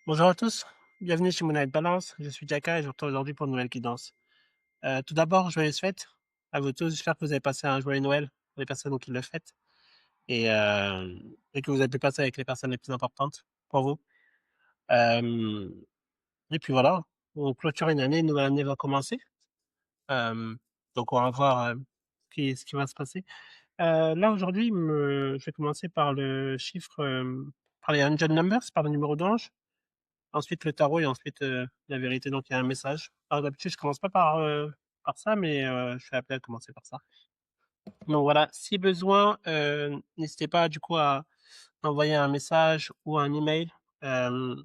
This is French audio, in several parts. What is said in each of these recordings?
Bonjour à tous, bienvenue chez Moonlight Balance. Je suis Jaka et je vous retrouve aujourd'hui pour une nouvelle guidance. Tout d'abord, joyeuses fêtes à vous tous. J'espère que vous avez passé un joyeux Noël pour les personnes qui le fêtent et, euh, et que vous avez pu passer avec les personnes les plus importantes pour vous. Euh, et puis voilà, on clôture une année, une nouvelle année va commencer. Euh, donc on va voir ce qui va se passer. Là aujourd'hui, je vais commencer par le chiffre, par les angel numbers, par le numéro d'ange. Ensuite, le tarot et ensuite, la vérité. Donc, il y a un message. Alors, d'habitude, je commence pas par ça, mais je suis appelé à commencer par ça. Donc, voilà. Si besoin, n'hésitez pas, du coup, à envoyer un message ou un email euh,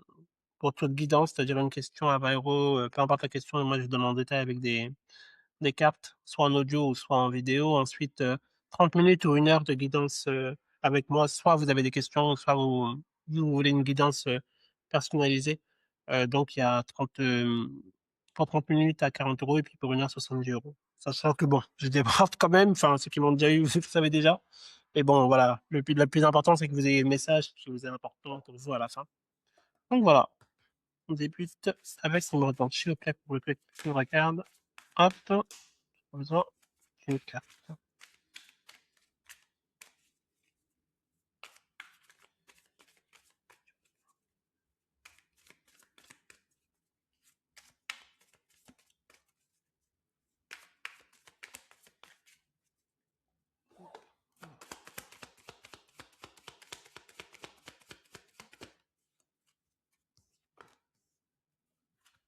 pour toute guidance, c'est-à-dire une question à 20 euros, peu importe la question, et moi, je donne en détail avec des cartes, soit en audio ou soit en vidéo. Ensuite, 30 minutes ou 1 heure de guidance avec moi. Soit vous avez des questions, soit vous voulez une guidance personnalisée. Donc, il y a 30, pour 30 minutes à 40 euros et puis pour 1 heure, 70 euros. Sachant que bon, je déborde quand même. Enfin, ceux qui m'ont déjà eu, vous le savez déjà. Mais bon, voilà. Le plus important, c'est que vous ayez le message qui vous est important pour vous à la fin. Donc voilà. On débute avec son numéro de vente, s'il vous plaît, pour que je regarde. Hop. Besoin d'une carte.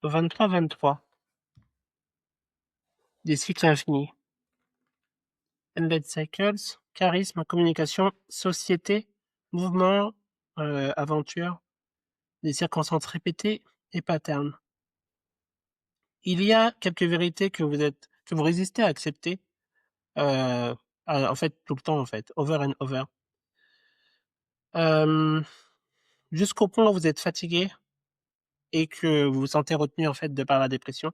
23-23. Des cycles infinis. Endless Cycles, charisme, communication, société, mouvement, aventure, des circonstances répétées et patterns. Il y a quelques vérités que vous résistez à accepter, euh, en fait, tout le temps, en fait, over and over. Euh, Jusqu'au point où vous êtes fatigué et que vous vous sentez retenu, en fait, de par la dépression.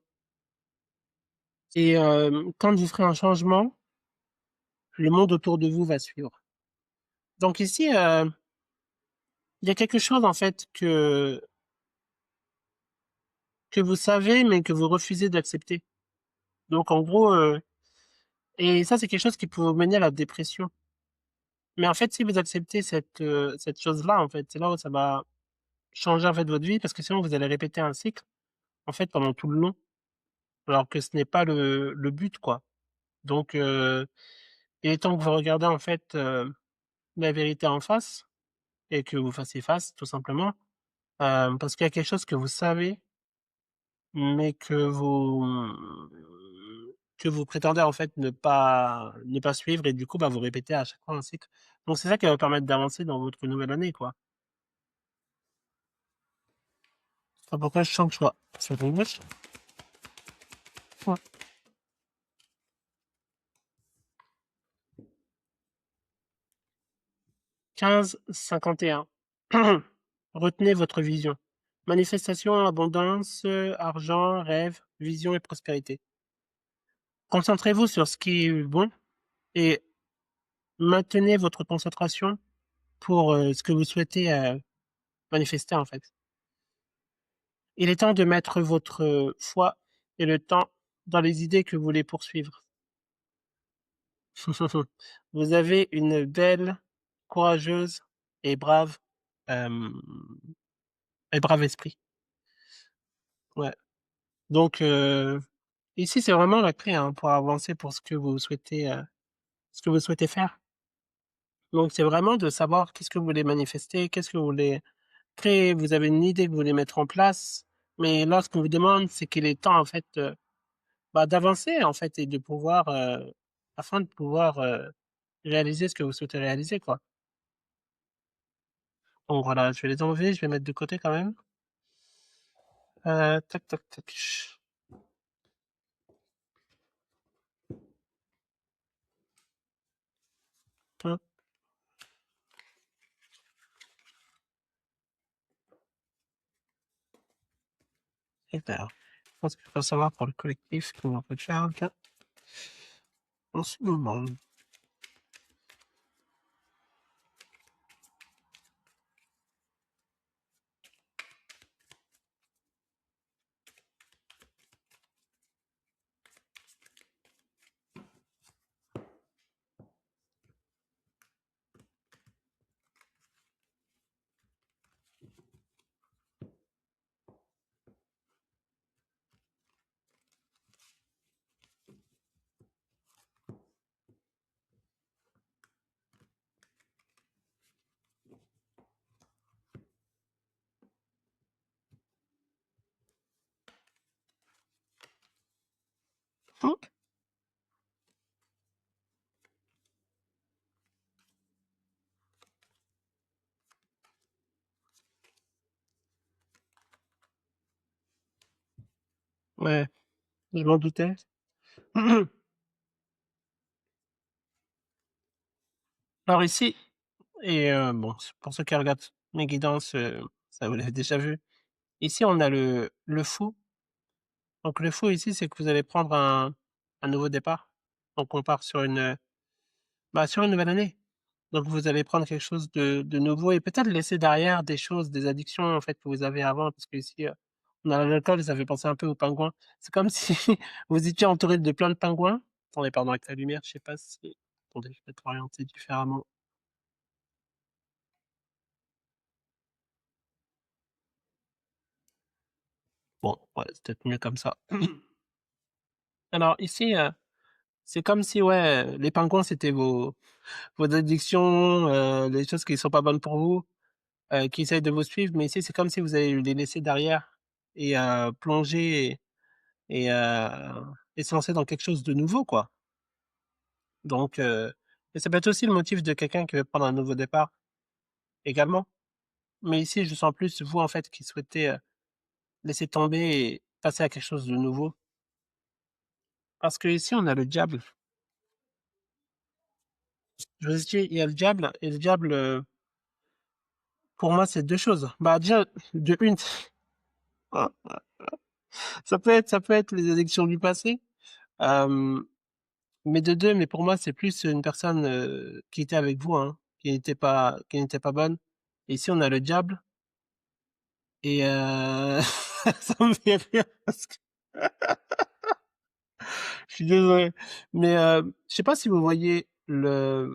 Et quand vous ferez un changement, le monde autour de vous va suivre. Donc ici, il y a quelque chose en fait que vous savez mais que vous refusez d'accepter. Donc en gros, et ça c'est quelque chose qui peut vous mener à la dépression. Mais en fait, si vous acceptez cette chose-là, en fait, c'est là où ça va changer en fait votre vie parce que sinon vous allez répéter un cycle en fait pendant tout le long, alors que ce n'est pas le but quoi. Donc il est temps que vous regardez en fait la vérité en face et que vous fassiez face tout simplement parce qu'il y a quelque chose que vous savez mais que vous prétendez en fait ne pas suivre et du coup, bah, vous répétez à chaque fois un cycle. Donc c'est ça qui va vous permettre d'avancer dans votre nouvelle année, quoi. C'est pourquoi je sens que je vois sur une gauche. Ouais. 15-51. Retenez votre vision. Manifestation, abondance, argent, rêve, vision et prospérité. Concentrez-vous sur ce qui est bon et maintenez votre concentration pour ce que vous souhaitez manifester en fait. Il est temps de mettre votre foi et le temps dans les idées que vous voulez poursuivre. Vous avez une belle, courageuse et brave, euh, esprit. Ouais. Donc ici c'est vraiment la clé hein, pour avancer pour ce que vous souhaitez faire. Donc c'est vraiment de savoir qu'est-ce que vous voulez manifester, qu'est-ce que vous voulez créer. Vous avez une idée que vous voulez mettre en place, mais là ce qu'on vous demande c'est qu'il est temps en fait bah, d'avancer en fait et de pouvoir afin de pouvoir réaliser ce que vous souhaitez réaliser quoi. Donc voilà, je vais les enlever, je vais mettre de côté quand même. Tac tac tac. Hop, et ben, je pense qu'il faut savoir pour le collectif comment on peut faire en ce moment. Ouais, je m'en doutais. Alors ici, et bon, pour ceux qui regardent mes guidances, ça vous l'avez déjà vu. Ici, on a le fou. Donc le fou ici, c'est que vous allez prendre un nouveau départ. Donc on part sur bah, sur une nouvelle année. Donc vous allez prendre quelque chose de nouveau et peut-être laisser derrière des choses, des addictions en fait que vous avez avant parce qu'ici, on a l'alcool, ça fait penser un peu aux pingouins. C'est comme si vous étiez entouré de plein de pingouins. Attendez, pardon, avec la lumière, je sais pas si attendez, je vais être orienté différemment. Bon, ouais, c'est peut-être mieux comme ça. Alors ici, c'est comme si, ouais, les pingouins, c'était vos addictions, les choses qui sont pas bonnes pour vous, qui essayent de vous suivre, mais ici, c'est comme si vous allez les laisser derrière et plonger et se lancer dans quelque chose de nouveau, quoi. Donc et ça peut être aussi le motif de quelqu'un qui veut prendre un nouveau départ également. Mais ici, je sens plus vous, en fait, qui souhaitez, laisser tomber et passer à quelque chose de nouveau. Parce que ici on a le diable. Je vous ai dit, il y a le diable et le diable, pour moi, c'est 2 choses. Bah, déjà, de une, ça peut être les addictions du passé, hem, mais de 2, mais pour moi, c'est plus une personne, qui était avec vous, hein, qui n'était pas bonne. Et ici, on a le diable et ça me fait rire parce que je suis désolé, mais je sais pas si vous voyez ouais,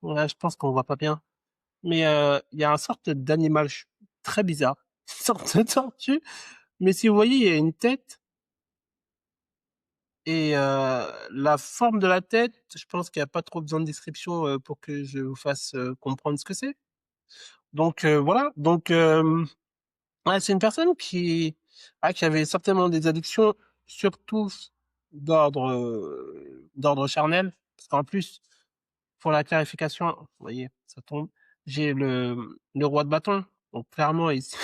je pense qu'on voit pas bien, mais il y a une sorte d'animal très bizarre, une sorte de tortue, mais si vous voyez, il y a une tête et la forme de la tête, je pense qu'il y a pas trop besoin de description, pour que je vous fasse, comprendre ce que c'est. Donc voilà, donc ouais, c'est une personne qui avait certainement des addictions, surtout d'ordre charnel. Parce qu'en plus, pour la clarification, vous voyez, ça tombe, j'ai le roi de bâton. Donc clairement, ici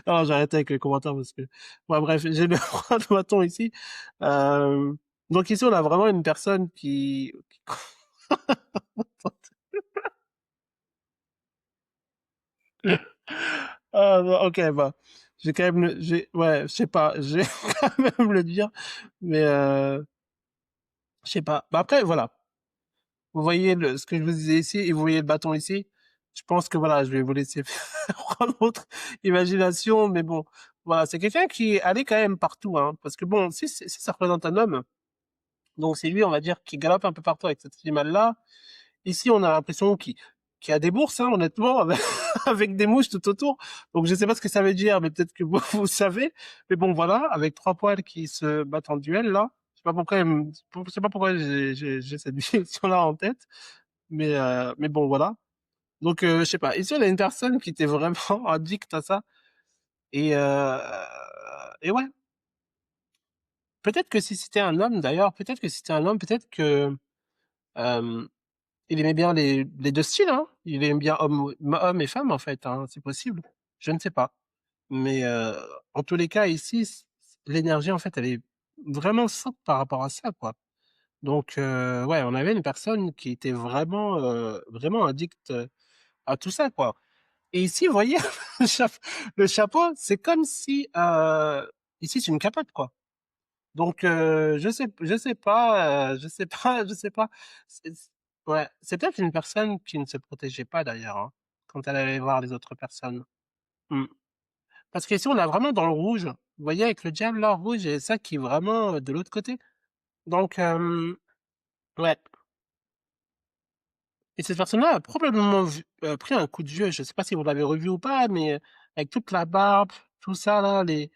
non, j'arrête avec les commentaires parce que ouais, bref, j'ai le roi de bâton ici. Donc ici, on a vraiment une personne qui ah non, OK, bah, j'ai quand même ouais, je sais pas, je vais quand même le dire, mais je sais pas. Bah, après, voilà, vous voyez ce que je vous disais ici et vous voyez le bâton ici. Je pense que voilà, je vais vous laisser prendre votre imagination, mais bon, voilà, c'est quelqu'un qui allait quand même partout, hein, parce que bon, si ça représente un homme, donc c'est lui, on va dire, qui galope un peu partout avec cet animal-là. Ici, on a l'impression qu'il y a des bourses, hein, honnêtement, avec, avec des mouches tout autour. Donc, je sais pas ce que ça veut dire, mais peut-être que vous, vous savez. Mais bon, voilà, avec 3 poils qui se battent en duel, là. Je sais pas pourquoi j'ai cette vision-là en tête. Mais bon, voilà. Donc, je sais pas. Ici, on a une personne qui était vraiment addict à ça. Et ouais. Peut-être que si c'était un homme, d'ailleurs, peut-être que si c'était un homme, peut-être que, euh, il aimait bien les 2 styles, hein. Il aime bien homme et femme, en fait, hein, c'est possible. Je ne sais pas. Mais en tous les cas, ici, l'énergie, en fait, elle est vraiment forte par rapport à ça, quoi. Donc ouais, on avait une personne qui était vraiment, vraiment addict, à tout ça, quoi. Et ici, vous voyez, le chap le chapeau, c'est comme si, ici, c'est une capote, quoi. Donc je sais pas. Ouais, c'est peut-être une personne qui ne se protégeait pas d'ailleurs, hein, quand elle allait voir les autres personnes. Mmh. Parce qu'ici, on a vraiment dans le rouge. Vous voyez avec le diable là, rouge et ça qui est vraiment, de l'autre côté. Donc ouais, et cette personne-là a probablement pris un coup de vieux. Je sais pas si vous l'avez revu ou pas, mais avec toute la barbe, tout ça là, les,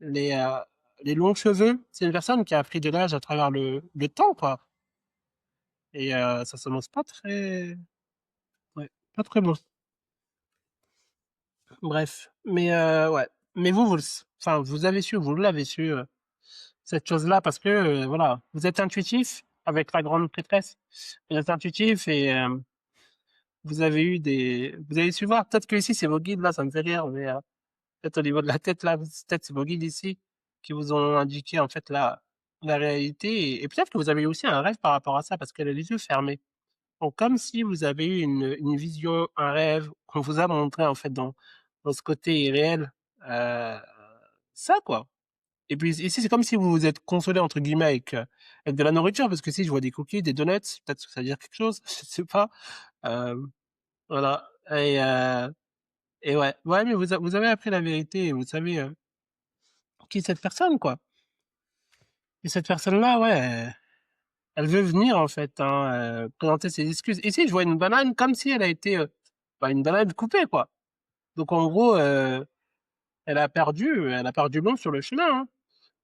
heu, les longs cheveux, c'est une personne qui a pris de l'âge à travers le temps, quoi. Et ça s'annonce pas très ouais, pas très bon. Bref, mais ouais. mais vous enfin, vous l'avez su, cette chose-là parce que, voilà, vous êtes intuitif avec la grande prêtresse. Vous êtes intuitif et vous avez su voir. Peut-être que ici, c'est vos guides, là, ça me fait rire, mais peut-être au niveau de la tête, là, peut-être c'est vos guides ici qui vous ont indiqué, en fait, la réalité. Et peut-être que vous avez eu aussi un rêve par rapport à ça parce qu'elle a les yeux fermés. Donc, comme si vous avez eu une vision, un rêve qu'on vous a montré, en fait, dans ce côté réel. Euh, ça, quoi. Et puis ici, c'est comme si vous vous êtes consolé, entre guillemets, avec de la nourriture, parce que si je vois des cookies, des donuts, peut-être que ça veut dire quelque chose, je sais pas. Euh, voilà. Et ouais. Ouais, mais vous avez appris la vérité et vous savez qui est cette personne, quoi. Et cette personne-là, ouais, elle veut venir, en fait, hein, présenter ses excuses. Ici, je vois une banane comme si elle a été, bah, une banane coupée, quoi. Donc, en gros, elle a perdu long sur le chemin, hein.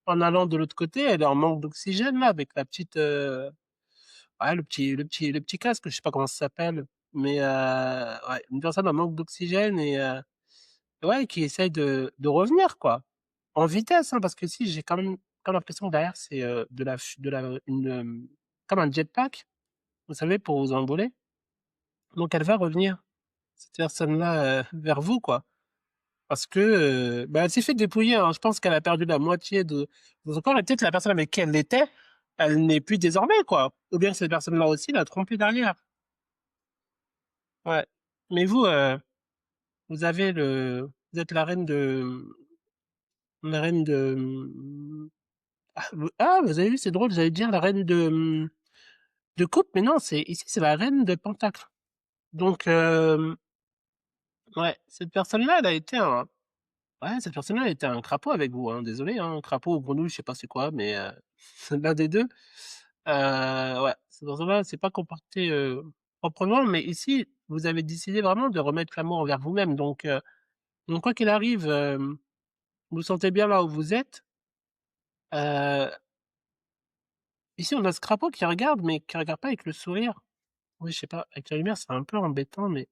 En allant de l'autre côté, elle est en manque d'oxygène, là, avec la petite, ouais, le petit casque, je sais pas comment ça s'appelle, mais ouais, une personne en manque d'oxygène et ouais, qui essaye de revenir, quoi. En vitesse, hein, parce que si j'ai quand même comme l'impression que derrière, c'est comme un jetpack, vous savez, pour vous envoler. Donc elle va revenir, cette personne-là, vers vous, quoi. Parce que bah, elle s'est fait dépouiller, hein. Je pense qu'elle a perdu la moitié de son corps et peut-être la personne avec qui elle était, elle n'est plus désormais, quoi. Ou bien cette personne-là aussi l'a trompée derrière. Ouais. Mais vous, vous êtes la reine de, vous avez vu, c'est drôle, j'allais dire la reine de coupe, mais non, ici, c'est la reine de pentacle. Donc, ouais, cette personne-là, elle a été un crapaud avec vous, hein. Désolé, hein, un crapaud ou grenouille, je sais pas c'est quoi, mais, l'un des deux. Ouais, cette personne-là s'est pas comportée, proprement, mais ici, vous avez décidé vraiment de remettre l'amour envers vous-même. Donc quoi qu'il arrive, vous vous sentez bien là où vous êtes. Heu, ici, on a ce crapaud qui regarde, mais qui regarde pas avec le sourire. Oui, je sais pas, avec la lumière, c'est un peu embêtant, mais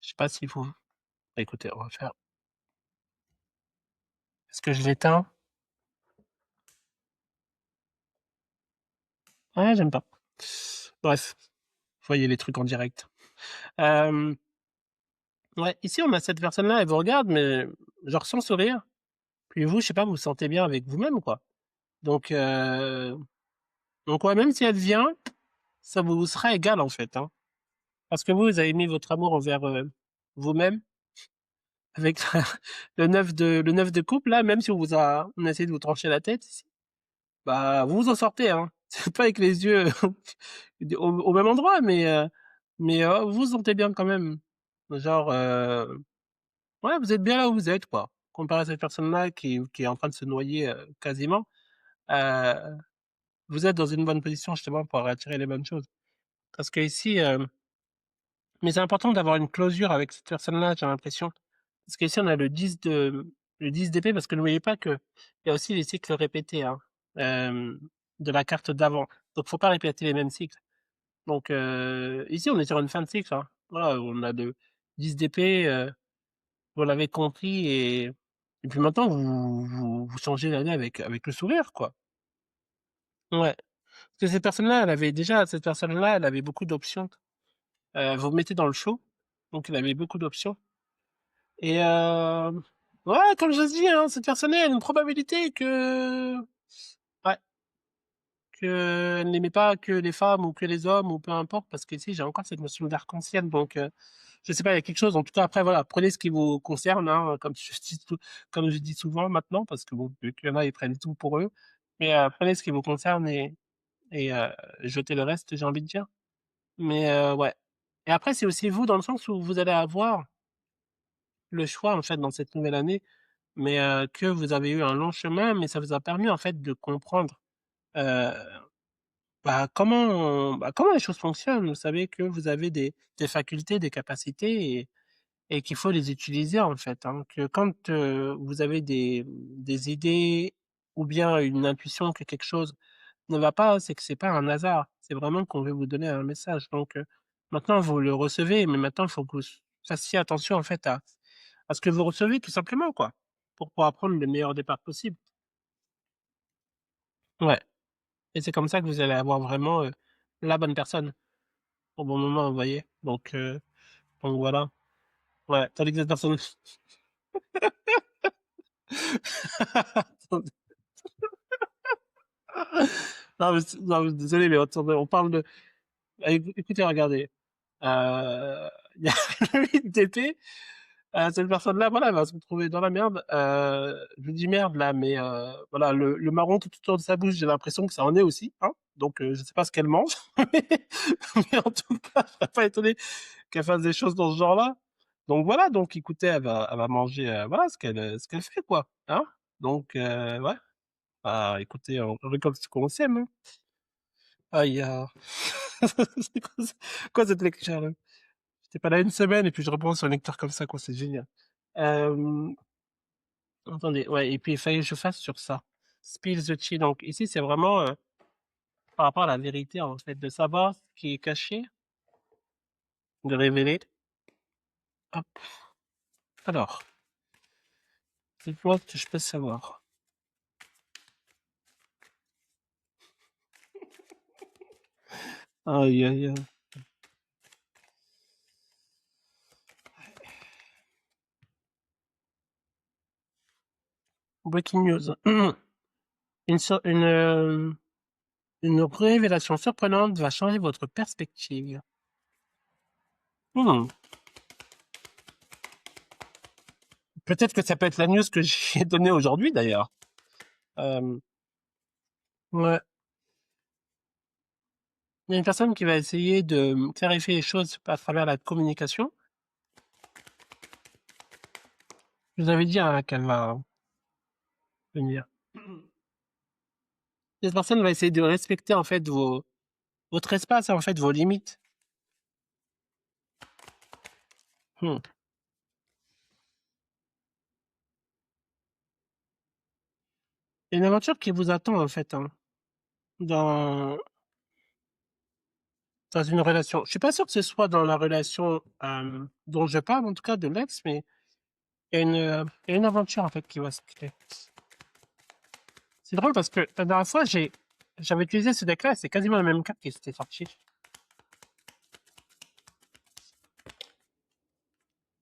je sais pas s'il faut écoutez, on va faire est-ce que je l'éteins? Ouais, j'aime pas. Bref, vous voyez les trucs en direct. Hem, ouais, ici, on a cette personne-là, elle vous regarde, mais genre sans sourire. Puis vous, je sais pas, vous vous sentez bien avec vous-même, quoi. Donc heu, donc ouais, même si elle vient, ça vous sera égal, en fait, hein. Parce que vous avez mis votre amour envers, vous-même avec le 9 de coupe là, même si on a essayé de vous trancher la tête ici, bah, vous vous en sortez, hein. C'est pas avec les yeux au même endroit, mais vous vous sentez bien quand même. Genre, ouais, vous êtes bien là où vous êtes, quoi. Comparé à cette personne-là qui est en train de se noyer, quasiment, heu, vous êtes dans une bonne position justement pour attirer les bonnes choses. Parce qu'ici, mais c'est important d'avoir une closure avec cette personne-là, j'ai l'impression. Parce qu'ici, on a le 10 d'épée, parce que n'oubliez pas qu'il y a aussi les cycles répétés, hein, de la carte d'avant. Donc faut pas répéter les mêmes cycles. Donc ici, on est sur une fin de cycle, hein. Voilà, on a le 10 d'épée, vous l'avez compris et puis maintenant vous changez l'année avec le sourire, quoi. Ouais. Parce que cette personne-là, elle avait beaucoup d'options. Vous vous mettez dans le show, donc elle avait beaucoup d'options et ouais, comme je dis, hein, cette personne-là, elle a une probabilité que ouais, qu'elle n'aimait pas que les femmes ou que les hommes ou peu importe, parce qu'ici, j'ai encore cette notion d'arc-en-ciel, donc je sais pas, il y a quelque chose. En tout cas, après, voilà, prenez ce qui vous concerne, hein, comme je dis souvent maintenant, parce que bon, vu qu'il y en a, ils prennent tout pour eux. Mais prenez ce qui vous concerne et jetez le reste, j'ai envie de dire. Mais ouais. Et après, c'est aussi vous, dans le sens où vous allez avoir le choix, en fait, dans cette nouvelle année, mais que vous avez eu un long chemin, mais ça vous a permis, en fait, de comprendre, heu, comment les choses fonctionnent. Vous savez que vous avez des facultés, des capacités et qu'il faut les utiliser, en fait, hein. Que quand, vous avez des idées ou bien une intuition que quelque chose ne va pas, c'est que c'est pas un hasard. C'est vraiment qu'on veut vous donner un message. Donc maintenant vous le recevez, mais maintenant il faut que vous fassiez attention, en fait, à ce que vous recevez tout simplement, quoi, pour pouvoir prendre le meilleur départ possible. Ouais, et c'est comme ça que vous allez avoir vraiment, la bonne personne au bon moment, vous voyez? Donc voilà. Ouais, tandis que cette personne non, mais désolé, mais attendez, on parle de écoutez, regardez, il y a le 8 d'été, cette personne-là, voilà, elle va se retrouver dans la merde. Je dis merde là, mais voilà, le marron tout autour de sa bouche, j'ai l'impression que ça en est aussi, hein. Donc je sais pas ce qu'elle mange, mais en tout cas, je serais pas étonné qu'elle fasse des choses dans ce genre-là. Donc voilà, donc écoutez, elle va manger, voilà, ce qu'elle fait, quoi, hein. Donc ouais, bah écoutez, on récolte ce qu'on sème, hein. Aïe, c'est quoi cette lecture là? J'étais pas là une semaine et puis je reprends sur une lecture comme ça, quoi, c'est génial. Euh, Attendez, ouais, et puis il fallait que je fasse sur ça. Spill the tea. Donc ici, c'est vraiment par rapport à la vérité, en fait, de savoir ce qui est caché, de révéler. Hop. Alors, dites-moi ce que je peux savoir. Aïe, aïe, aïe. Breaking news. Une, so- une, euh, une révélation surprenante va changer votre perspective. Hmm. Peut-être que ça peut être la news que j'ai donnée aujourd'hui, d'ailleurs. Euh, ouais. Il y a une personne qui va essayer de clarifier les choses à travers la communication. Je vous avais dit hein, qu'elle va venir. Cette personne va essayer de respecter en fait votre espace, en fait, vos limites. Hmm. Il y a une aventure qui vous attend en fait hein, dans, dans une relation. Je suis pas sûr que ce soit dans la relation dont je parle, en tout cas de l'ex, mais il y a une aventure en fait qui va se créer. C'est drôle parce que la dernière fois, j'avais utilisé ce deck-là et c'est quasiment la même carte qui s'était sortie.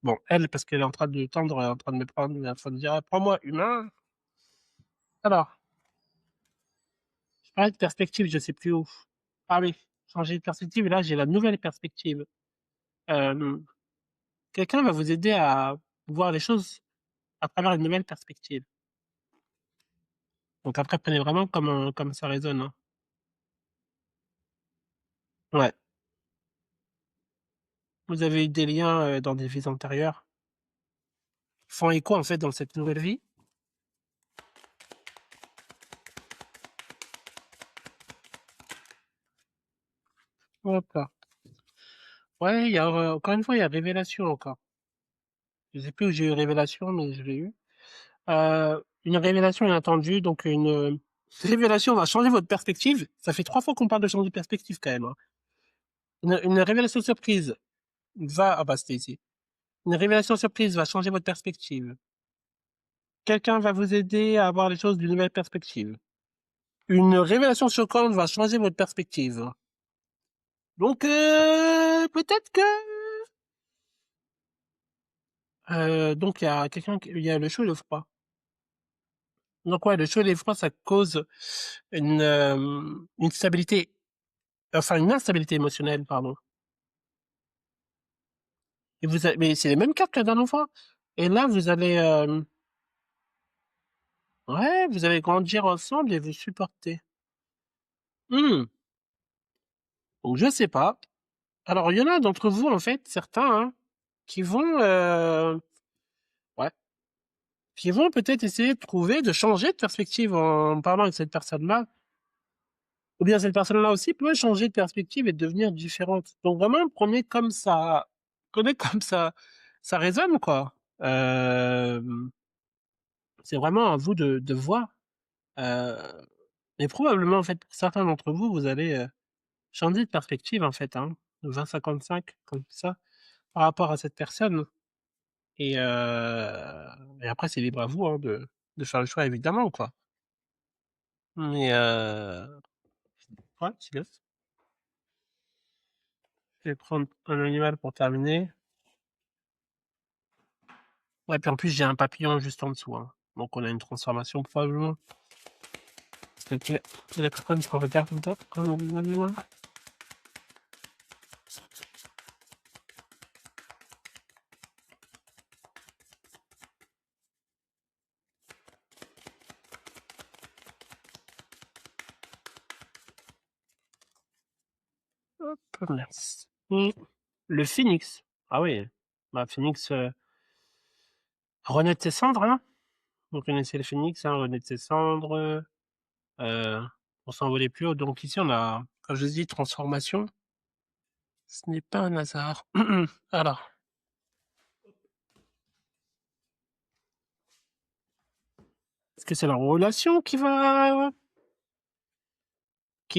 Bon, elle, parce qu'elle est en train de tendre, en train de me prendre, en train de dire, ah, prends-moi humain. Alors, je parlais de perspective, je sais plus où. Ah oui, changer de perspective, et là, j'ai la nouvelle perspective. Euh, Quelqu'un va vous aider à voir les choses à travers une nouvelle perspective. Donc après, prenez vraiment comme ça résonne, hein. Ouais. Vous avez eu des liens dans des vies antérieures qui font écho, en fait, dans cette nouvelle vie. Hop là. Ouais, il y a, encore une fois, il y a révélation encore. Je sais plus où j'ai eu révélation, mais je l'ai eu. Une révélation inattendue, donc une révélation va changer votre perspective. Ça fait 3 fois qu'on parle de changer de perspective quand même, hein. Une révélation surprise va... Ah bah c'était ici. Une révélation surprise va changer votre perspective. Quelqu'un va vous aider à voir les choses d'une nouvelle perspective. Une révélation choquante va changer votre perspective. Donc peut-être que... donc il y a il y a le chaud et le froid. Donc ouais, le chaud et le froid, ça cause une stabilité, enfin une instabilité émotionnelle, pardon. Et mais c'est les mêmes cartes que la dernière fois. Et là, vous allez, ouais, vous allez grandir ensemble et vous supporter. Hmm. Donc je sais pas. Alors il y en a d'entre vous en fait, certains, hein, qui vont, ouais, qui vont peut-être essayer de trouver, de changer de perspective en parlant avec cette personne-là. Ou bien cette personne-là aussi peut changer de perspective et devenir différente. Donc vraiment, prenez comme ça résonne quoi. Euh, c'est vraiment à vous de voir. Euh, Mais probablement, en fait, pour certains d'entre vous, vous allez changer de perspective, en fait, hein, de 20-55, comme ça, par rapport à cette personne. et après c'est libre à vous, hein, de faire le choix évidemment, quoi. Mais ouais, c'est bien. Je vais prendre un animal pour terminer. Ouais, puis en plus j'ai un papillon juste en dessous, hein, donc on a une transformation probablement. OK. Il y a personne qui regarde comme ça, comme un animal. Hop, merci. Le phénix. Ah oui, bah, phénix, renaît de ses cendres, hein. Vous connaissez le phénix, hein, renaît de ses cendres, pour s'envoler plus haut. Donc ici, on a, comme je vous dis, transformation. Ce n'est pas un hasard. Alors, est-ce que c'est la relation qui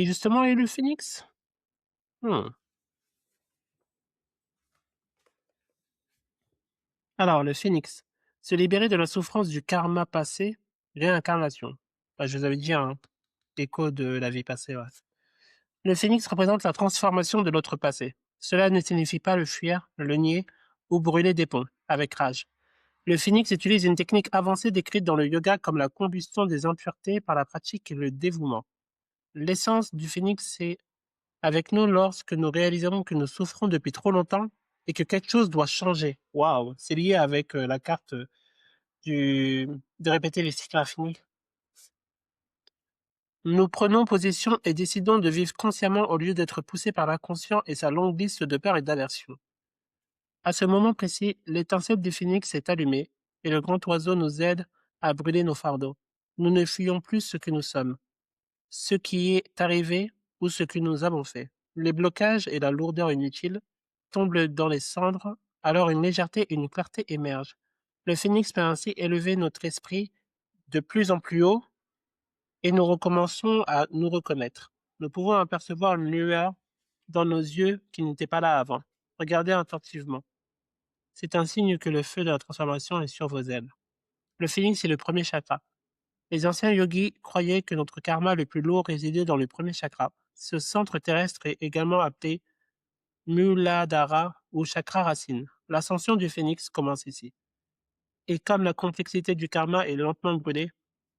justement est le phénix? Mmh. Alors, le phénix, se libérer de la souffrance du karma passé, réincarnation. Bah, je vous avais dit, hein, écho de la vie passée, ouais. Le phénix représente la transformation de notre passé. Cela ne signifie pas le fuir, le nier ou brûler des ponts avec rage. Le phénix utilise une technique avancée décrite dans le yoga comme la combustion des impuretés par la pratique et le dévouement. L'essence du phénix est avec nous lorsque nous réalisons que nous souffrons depuis trop longtemps et que quelque chose doit changer. Waouh, c'est lié avec la carte du de répéter les cycles infinis. Nous prenons position et décidons de vivre consciemment au lieu d'être poussés par l'inconscient et sa longue liste de peurs et d'aversions. À ce moment précis, l'étincelle du phénix s'est allumée et le grand oiseau nous aide à brûler nos fardeaux. Nous ne fuyons plus ce que nous sommes, ce qui est arrivé ou ce que nous avons fait. Les blocages et la lourdeur inutile tombent dans les cendres, alors une légèreté et une clarté émergent. Le phénix peut ainsi élever notre esprit de plus en plus haut et nous recommençons à nous reconnaître. Nous pouvons apercevoir une lueur dans nos yeux qui n'était pas là avant. Regardez attentivement. C'est un signe que le feu de la transformation est sur vos ailes. Le phénix est le premier chakra. Les anciens yogis croyaient que notre karma le plus lourd résidait dans le premier chakra. Ce centre terrestre est également appelé Muladhara ou chakra racine. L'ascension du phénix commence ici. Et comme la complexité du karma est lentement brûlée,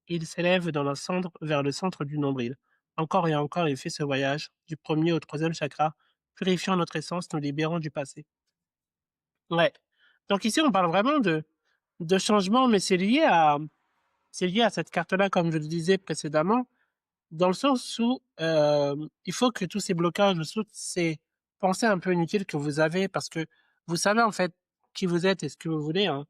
il s'élève dans la cendre vers le centre du nombril. Encore et encore, il fait ce voyage, du premier au troisième chakra, purifiant notre essence, nous libérant du passé. Ouais. Donc ici, on parle vraiment de changement, mais c'est lié à cette carte-là, comme je le disais précédemment, dans le sens où il faut que tous ces blocages, toutes ces pensées un peu inutiles que vous avez, parce que vous savez en fait qui vous êtes et ce que vous voulez, hein,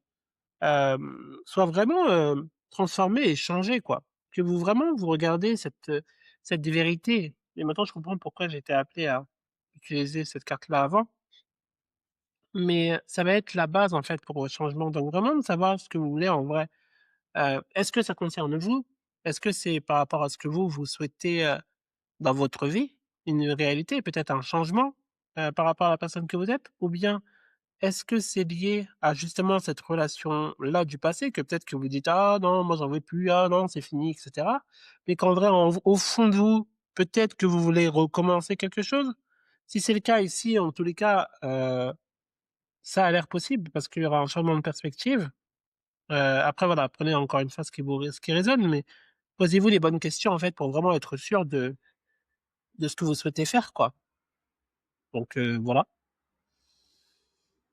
soient vraiment transformées et changées, quoi. Que vous vraiment vous regardez cette vérité. Et maintenant, je comprends pourquoi j'ai été appelé à utiliser cette carte-là avant. Mais ça va être la base en fait pour vos changements. Donc vraiment de savoir ce que vous voulez en vrai. Est-ce que ça concerne vous? Est-ce que c'est par rapport à ce que vous souhaitez, dans votre vie? Une réalité, peut-être un changement, par rapport à la personne que vous êtes? Ou bien est-ce que c'est lié à justement cette relation-là du passé que peut-être que vous dites: «Ah non, moi j'en veux plus, ah non, c'est fini» et cetera. Mais qu'en vrai, en au fond de vous, peut-être que vous voulez recommencer quelque chose? Si c'est le cas ici, en tous les cas, ça a l'air possible parce qu'il y aura un changement de perspective. Après voilà, prenez encore une fois ce qui résonne, mais posez-vous les bonnes questions en fait pour vraiment être sûr de ce que vous souhaitez faire, quoi. Donc voilà.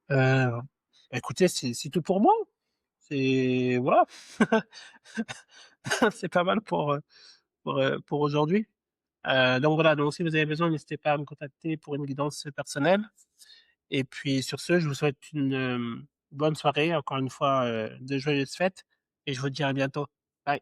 Bah, écoutez, c'est tout pour moi. C'est voilà, c'est pas mal pour aujourd'hui. Donc voilà, donc si vous avez besoin, n'hésitez pas à me contacter pour une guidance personnelle et puis sur ce, je vous souhaite une, bonne soirée, encore une fois, de joyeuses fêtes et je vous dis à bientôt. Bye.